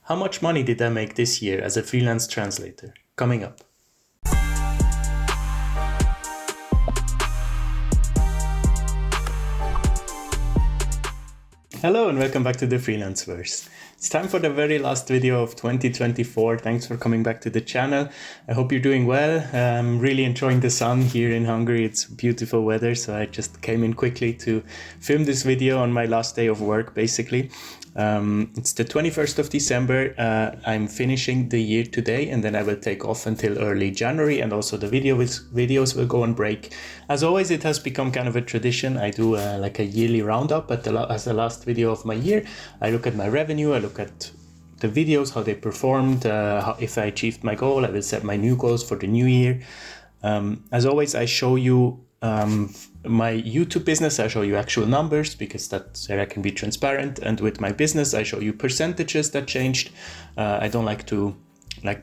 How much money did I make this year as a freelance translator? Coming up. Hello and welcome back to the Freelanceverse. It's time for the very last video of 2024. Thanks for coming back to the channel. I hope you're doing well. I'm really enjoying the sun here in Hungary. It's beautiful weather, so I just came in quickly to film this video on my last day of work, basically. It's the 21st of December. I'm finishing the year today, and then I will take off until early January, and also the videos will go on break. As always, it has become kind of a tradition. I do like a yearly roundup as the last video of my year. I look at my revenue, I look at the videos, how they performed, if I achieved my goal. I will set my new goals for the new year. As always, I show you my YouTube business. I show you actual numbers because that's where I can be transparent, and with my business I show you percentages that changed. I don't like to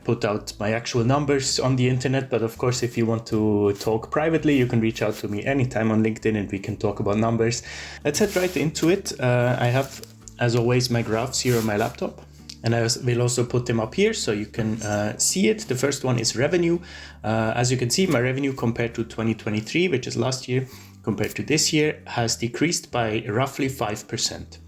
put out my actual numbers on the internet, but of course if you want to talk privately, you can reach out to me anytime on LinkedIn and we can talk about numbers. Let's head right into it. I have, as always, my graphs here on my laptop, and I will also put them up here so you can see it. The first one is revenue. As you can see, my revenue compared to 2023, which is last year, compared to this year, has decreased by roughly 5%.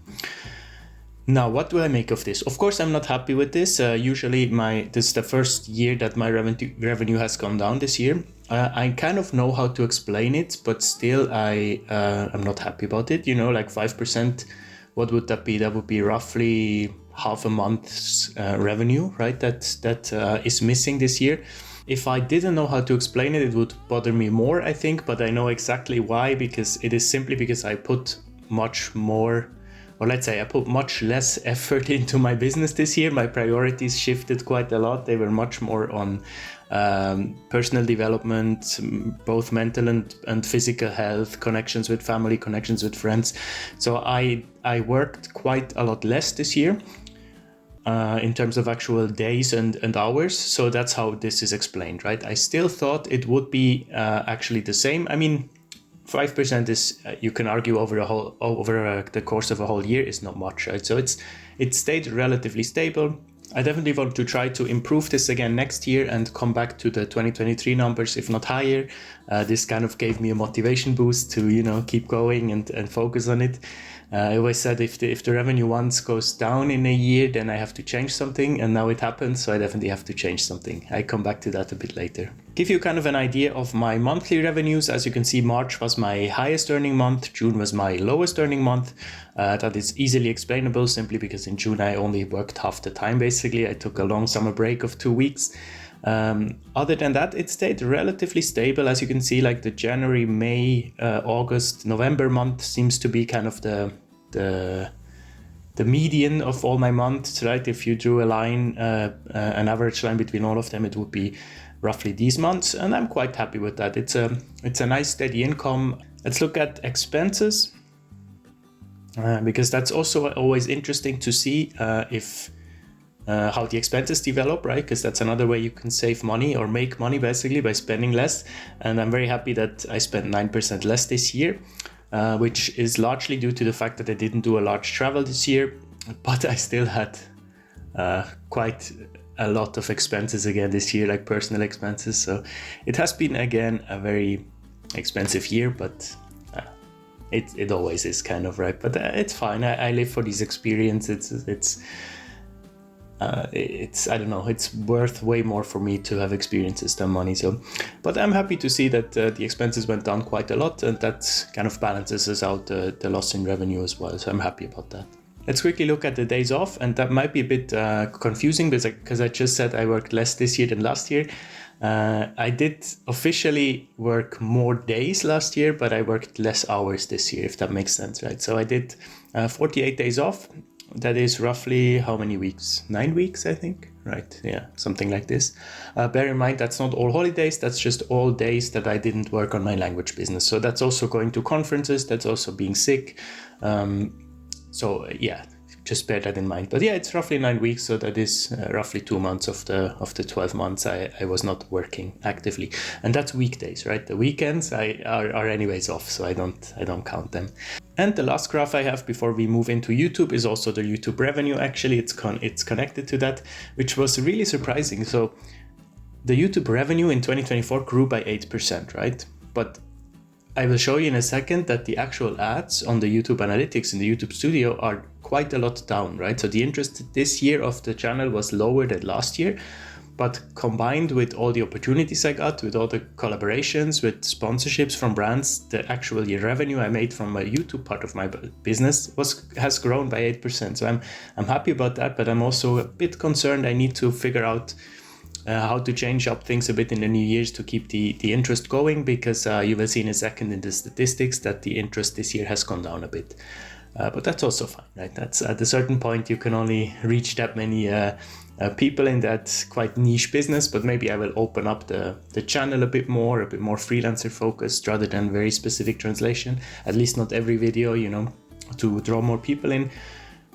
Now, what do I make of this? Of course, I'm not happy with this. Usually this is the first year that my revenue has gone down this year. I kind of know how to explain it, but still I'm not happy about it. You know, like 5%, what would that be? That would be roughly half a month's revenue, right? That is missing this year. If I didn't know how to explain it, it would bother me more, I think, but I know exactly why, because it is simply because I put much more, or let's say I put much less effort into my business this year. My priorities shifted quite a lot. They were much more on personal development, both mental and physical health, connections with family, connections with friends. So I worked quite a lot less this year. In terms of actual days and hours. So that's how this is explained, right? I still thought it would be actually the same. I mean, 5% is, you can argue over the course of a whole year is not much, right? So it stayed relatively stable. I definitely want to try to improve this again next year and come back to the 2023 numbers, if not higher. This kind of gave me a motivation boost to, keep going and focus on it. I always said if the revenue once goes down in a year, then I have to change something, and now it happened, so I definitely have to change something. I come back to that a bit later. Give you kind of an idea of my monthly revenues. As you can see, March was my highest earning month, June was my lowest earning month. That is easily explainable simply because in June I only worked half the time, basically. I took a long summer break of 2 weeks. Other than that, it stayed relatively stable. As you can see, like the January, May, August, November month seems to be kind of the median of all my months, right? If you drew a line, an average line between all of them, it would be roughly these months, and I'm quite happy with that. It's a nice steady income. Let's look at expenses, because that's also always interesting to see how the expenses develop, right? Because that's another way you can save money or make money, basically, by spending less. And I'm very happy that I spent 9% less this year, which is largely due to the fact that I didn't do a large travel this year, but I still had quite a lot of expenses again this year, like personal expenses. So it has been, again, a very expensive year, but it always is, kind of, right? But it's fine. I live for these experiences. I don't know, it's worth way more for me to have experiences than money. So, but I'm happy to see that the expenses went down quite a lot, and that kind of balances us out the loss in revenue as well. So I'm happy about that. Let's quickly look at the days off, and that might be a bit confusing because I just said I worked less this year than last year. I did officially work more days last year, but I worked less hours this year, if that makes sense, right? So I did 48 days off. That is roughly how many weeks? 9 weeks, I think, right? Yeah, something like this. Bear in mind, that's not all holidays. That's just all days that I didn't work on my language business. So that's also going to conferences. That's also being sick. So yeah, just bear that in mind. But yeah, it's roughly 9 weeks, so that is roughly 2 months of the 12 months I was not working actively, and that's weekdays, right? The weekends are anyways off, so I don't count them. And the last graph I have before we move into YouTube is also the YouTube revenue. Actually, it's connected to that, which was really surprising. So the YouTube revenue in 2024 grew by 8%, right? But I will show you in a second that the actual ads on the YouTube Analytics in the YouTube Studio are quite a lot down, right? So the interest this year of the channel was lower than last year, but combined with all the opportunities I got, with all the collaborations, with sponsorships from brands, the actual year revenue I made from my YouTube part of my business has grown by 8%. So I'm happy about that, but I'm also a bit concerned. I need to figure out how to change up things a bit in the new years to keep the interest going, because you will see in a second in the statistics that the interest this year has gone down a bit. But that's also fine, right? That's at a certain point you can only reach that many people in that quite niche business, but maybe I will open up the channel a bit more freelancer focused rather than very specific translation, at least not every video, to draw more people in.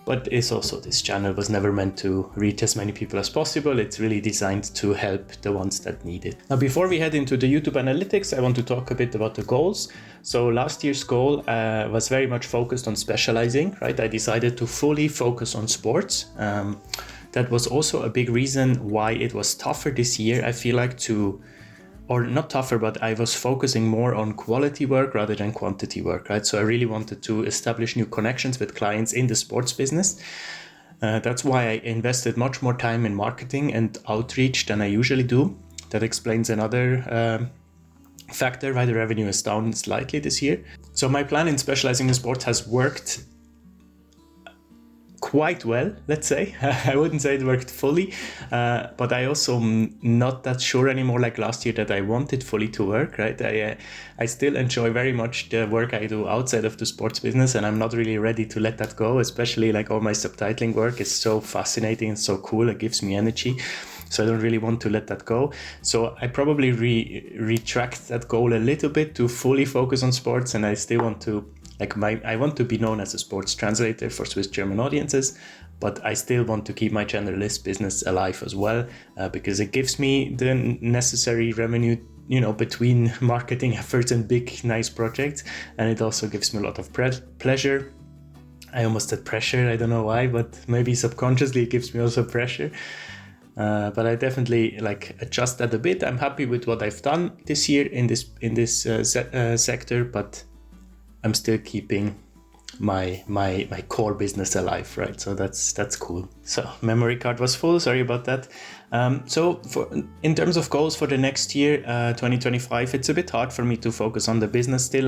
But it's also, this channel was never meant to reach as many people as possible. It's really designed to help the ones that need it. Now, before we head into the YouTube Analytics, I want to talk a bit about the goals. So last year's goal was very much focused on specializing, right? I decided to fully focus on sports. That was also a big reason why it was tougher this year. I feel like or not tougher, but I was focusing more on quality work rather than quantity work, right? So I really wanted to establish new connections with clients in the sports business. That's why I invested much more time in marketing and outreach than I usually do. That explains another factor why the revenue is down slightly this year. So my plan in specializing in sports has worked quite well, let's say. I wouldn't say it worked fully, but I also not that sure anymore like last year that I want it fully to work, right? I still enjoy very much the work I do outside of the sports business, and I'm not really ready to let that go, especially like all my subtitling work is so fascinating and so cool. It gives me energy. So I don't really want to let that go. So I probably retract that goal a little bit to fully focus on sports, and I still want to I want to be known as a sports translator for Swiss German audiences, but I still want to keep my generalist business alive as well, because it gives me the necessary revenue, between marketing efforts and big, nice projects. And it also gives me a lot of pleasure. I almost said pressure. I don't know why, but maybe subconsciously it gives me also pressure. But I definitely adjust that a bit. I'm happy with what I've done this year in this sector, but I'm still keeping my core business alive, right? So that's cool. So memory card was full, sorry about that. So in terms of goals for the next year, 2025, it's a bit hard for me to focus on the business still.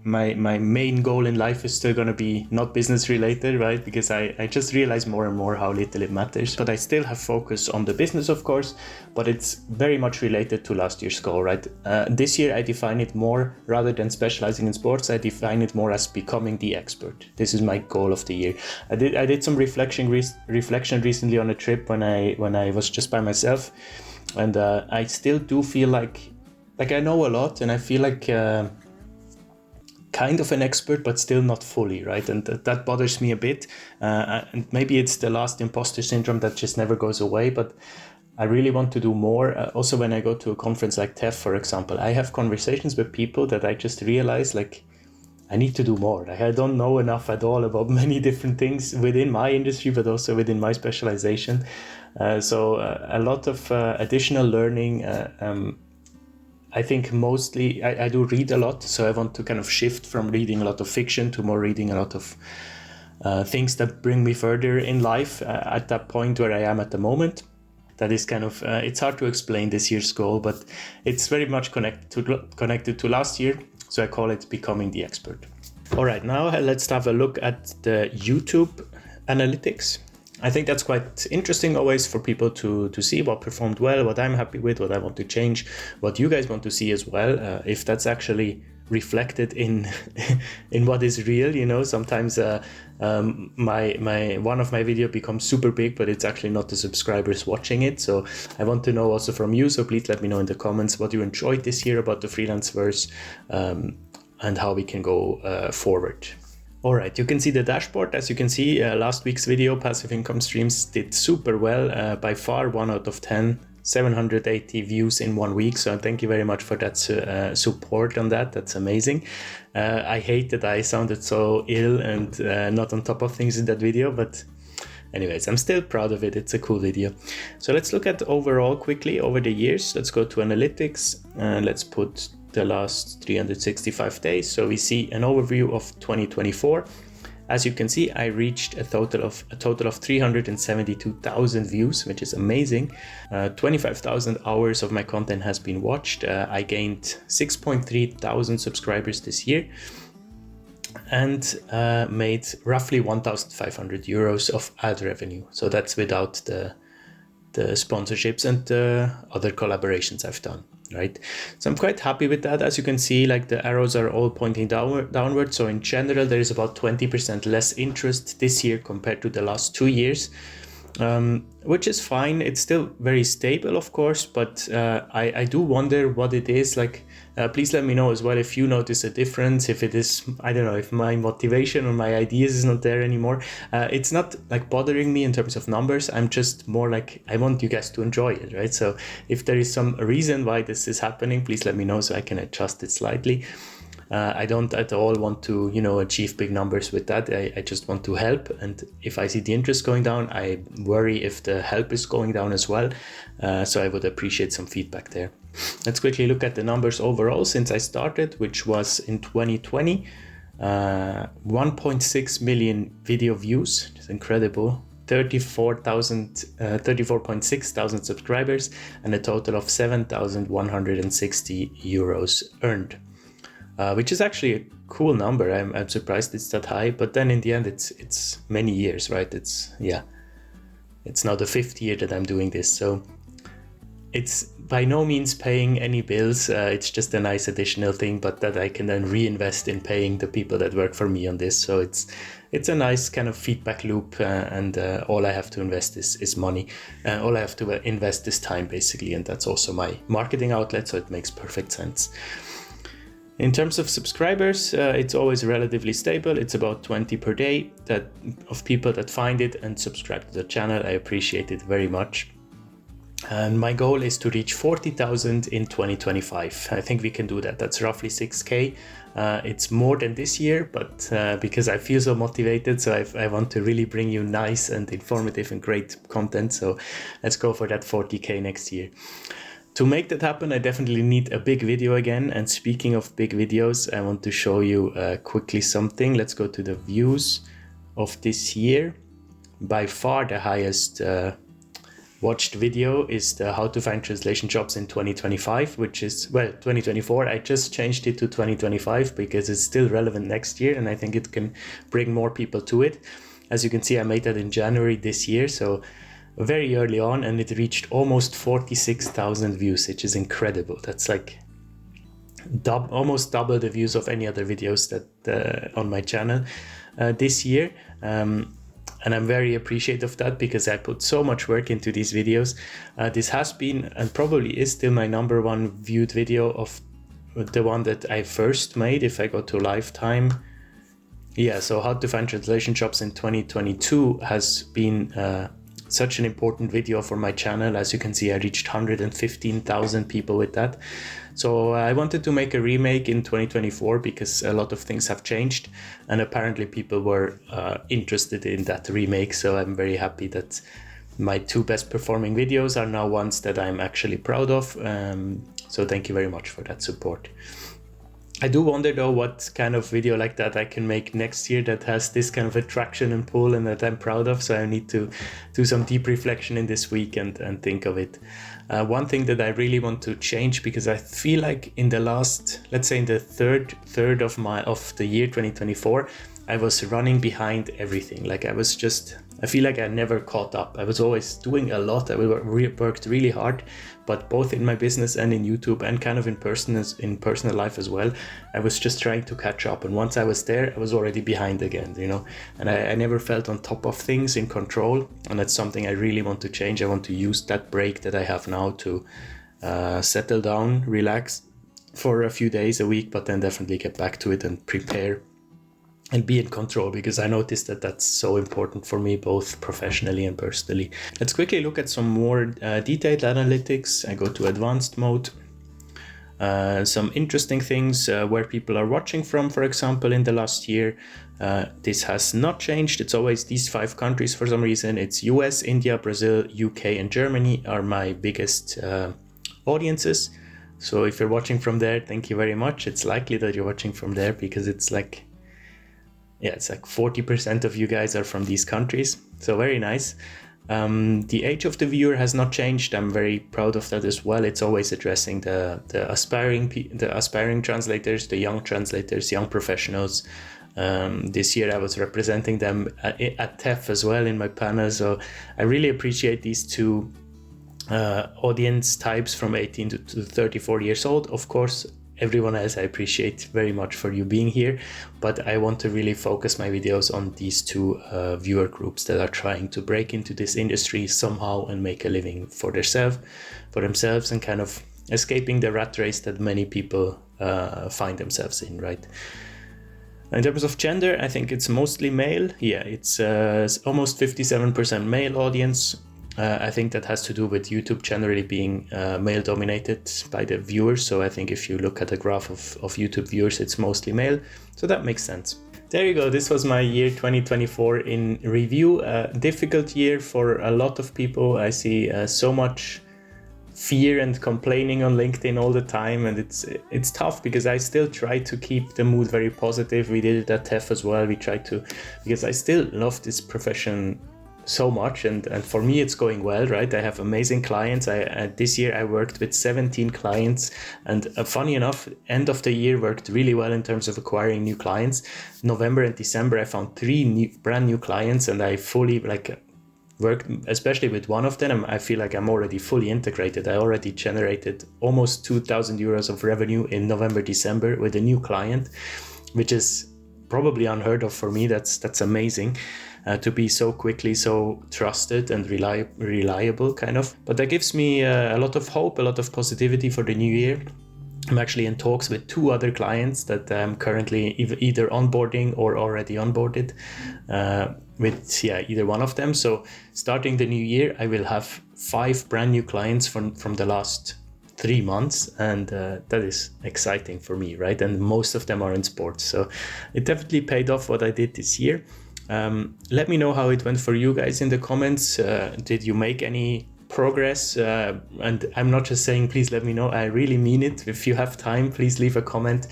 My main goal in life is still going to be not business related, right? Because I just realize more and more how little it matters. But I still have focus on the business, of course, but it's very much related to last year's goal, right? This year I define it more, rather than specializing in sports, I define it more as becoming the expert. This is my goal of the year. I did some reflection recently on a trip when I was just by myself, and I still do feel like I know a lot, and I feel like kind of an expert, but still not fully, right? And that bothers me a bit, and maybe it's the last imposter syndrome that just never goes away, but I really want to do more. Also, when I go to a conference like TEF, for example, I have conversations with people that I just realize I need to do more. I don't know enough at all about many different things within my industry, but also within my specialization. So a lot of additional learning. I think mostly I do read a lot, so I want to kind of shift from reading a lot of fiction to more reading a lot of things that bring me further in life at that point where I am at the moment. That is kind of, it's hard to explain this year's goal, but it's very much connected to last year. So I call it becoming the expert. All right, now let's have a look at the YouTube analytics. I think that's quite interesting always for people to see what performed well, what I'm happy with, what I want to change, what you guys want to see as well. If that's actually reflected in what is real, sometimes my one of my video becomes super big, but it's actually not the subscribers watching it. So I want to know also from you, so please let me know in the comments what you enjoyed this year about the Freelanceverse, and how we can go forward. All right, you can see the dashboard. As you can see, last week's video, passive income streams, did super well. By far, 1 out of 10, 780 views in 1 week. So thank you very much for that support on that. That's amazing. I hate that I sounded so ill and not on top of things in that video, but anyways, I'm still proud of it. It's a cool video. So let's look at overall quickly over the years. Let's go to analytics. Let's put the last 365 days. So we see an overview of 2024. As you can see, I reached a total of 372,000 views, which is amazing. 25,000 hours of my content has been watched. I gained 6.3 thousand subscribers this year and made roughly 1,500 euros of ad revenue. So that's without the sponsorships and the other collaborations I've done, right? So I'm quite happy with that. As you can see, like the arrows are all pointing downward. So in general, there is about 20% less interest this year compared to the last 2 years, which is fine. It's still very stable, of course, but I do wonder what it is. Like, please let me know as well if you notice a difference, if it is, I don't know, if my motivation or my ideas is not there anymore. It's not like bothering me in terms of numbers. I'm just more like, I want you guys to enjoy it, right? So if there is some reason why this is happening, please let me know so I can adjust it slightly. I don't at all want to, achieve big numbers with that. I just want to help. And if I see the interest going down, I worry if the help is going down as well. So I would appreciate some feedback there. Let's quickly look at the numbers overall since I started, which was in 2020. 1.6 million video views, which is incredible. 34.6 thousand subscribers and a total of 7,160 euros earned. Which is actually a cool number. I'm surprised it's that high, but then in the end, it's many years, right? It's now the 5th year that I'm doing this, so it's by no means paying any bills. It's just a nice additional thing, but that I can then reinvest in paying the people that work for me on this. So it's a nice kind of feedback loop, and all I have to invest is money. All I have to invest is time, basically, and that's also my marketing outlet, so it makes perfect sense. In terms of subscribers, it's always relatively stable. It's about 20 per day of people that find it and subscribe to the channel. I appreciate it very much. And my goal is to reach 40,000 in 2025. I think we can do that. That's roughly 6K. It's more than this year, but because I feel so motivated, so I want to really bring you nice and informative and great content. So let's go for that 40K next year. To make that happen, I definitely need a big video again. And speaking of big videos, I want to show you quickly something. Let's go to the views of this year. By far the highest watched video is the how to find translation jobs in 2025, which is, 2024. I just changed it to 2025 because it's still relevant next year and I think it can bring more people to it. As you can see, I made that in January this year, so very early on, and it reached almost 46,000 views, which is incredible. That's like almost double the views of any other videos that on my channel this year. And I'm very appreciative of that because I put so much work into these videos. This has been and probably is still my #1 viewed video of the one that I first made. If I go to lifetime, so how to find translation jobs in 2022 has been such an important video for my channel. As you can see, I reached 115,000 people with that. So I wanted to make a remake in 2024 because a lot of things have changed and apparently people were interested in that remake. So I'm very happy that my 2 best performing videos are now ones that I'm actually proud of. So thank you very much for that support. I do wonder though what kind of video like that I can make next year that has this kind of attraction and pull and that I'm proud of. So I need to do some deep reflection in this week and think of it. One thing that I really want to change, because I feel like in the last, let's say in the third of the year 2024, I was running behind everything. Like I feel like I never caught up. I was always doing a lot. I worked really hard, but both in my business and in YouTube and kind of in personal life as well, I was just trying to catch up. And once I was there, I was already behind again, and I never felt on top of things, in control. And that's something I really want to change. I want to use that break that I have now to settle down, relax for a few days, a week, but then definitely get back to it and prepare and be in control, because I noticed that that's so important for me, both professionally and personally. Let's quickly look at some more detailed analytics. I go to advanced mode. Some interesting things where people are watching from, for example, in the last year. This has not changed. It's always these 5 countries for some reason. It's US, India, Brazil, UK, and Germany are my biggest audiences. So if you're watching from there, thank you very much. It's likely that you're watching from there because it's like 40% of you guys are from these countries. So very nice. The age of the viewer has not changed. I'm very proud of that as well. It's always addressing the aspiring translators, the young translators, young professionals. This year I was representing them at TEF as well in my panel. So I really appreciate these 2 audience types from 18 to 34 years old. Of course, everyone else I appreciate very much for you being here, but I want to really focus my videos on these 2 viewer groups that are trying to break into this industry somehow and make a living for themselves and kind of escaping the rat race that many people find themselves in, right? In terms of gender, I think it's mostly male. Yeah, it's almost 57% male audience. I think that has to do with YouTube generally being male dominated by the viewers. So I think if you look at a graph of YouTube viewers, it's mostly male. So that makes sense. There you go. This was my year 2024 in review. Difficult year for a lot of people. I see so much fear and complaining on LinkedIn all the time, and it's tough because I still try to keep the mood very positive. We did it at TEF as well. We tried to, because I still love this profession so much, and for me it's going well, right? I have amazing clients. This year I worked with 17 clients, and funny enough, end of the year worked really well in terms of acquiring new clients. November and December I found 3 brand new clients, and I fully worked, especially with one of them. I feel like I'm already fully integrated. I already generated almost 2,000 euros of revenue in November, December with a new client, which is probably unheard of for me. That's amazing. To be so quickly so trusted and reliable kind of. But that gives me a lot of hope, a lot of positivity for the new year. I'm actually in talks with 2 other clients that I'm currently either onboarding or already onboarded with either one of them. So starting the new year, I will have 5 brand new clients from the last 3 months, and that is exciting for me, right? And most of them are in sports. So it definitely paid off what I did this year. Let me know how it went for you guys in the comments. Did you make any progress? And I'm not just saying please let me know, I really mean it. If you have time, please leave a comment.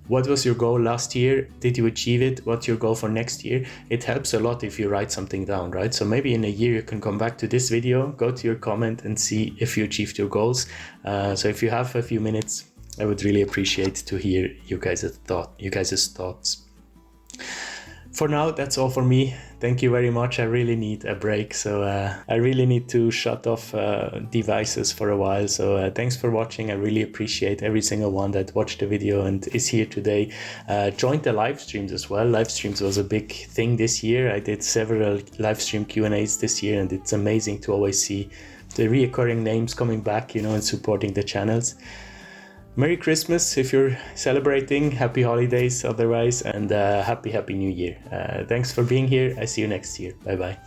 What was your goal last year? Did you achieve it? What's your goal for next year? It helps a lot if you write something down, right? So maybe in a year you can come back to this video, go to your comment and see if you achieved your goals. So if you have a few minutes, I would really appreciate to hear you guys' thoughts. For now, that's all for me. Thank you very much. I really need a break. So I really need to shut off devices for a while. So thanks for watching. I really appreciate every single one that watched the video and is here today. Joined the live streams as well. Live streams was a big thing this year. I did several live stream Q&As this year, and it's amazing to always see the reoccurring names coming back, and supporting the channels. Merry Christmas if you're celebrating, happy holidays otherwise, and happy New Year. Thanks for being here. I see you next year. Bye bye.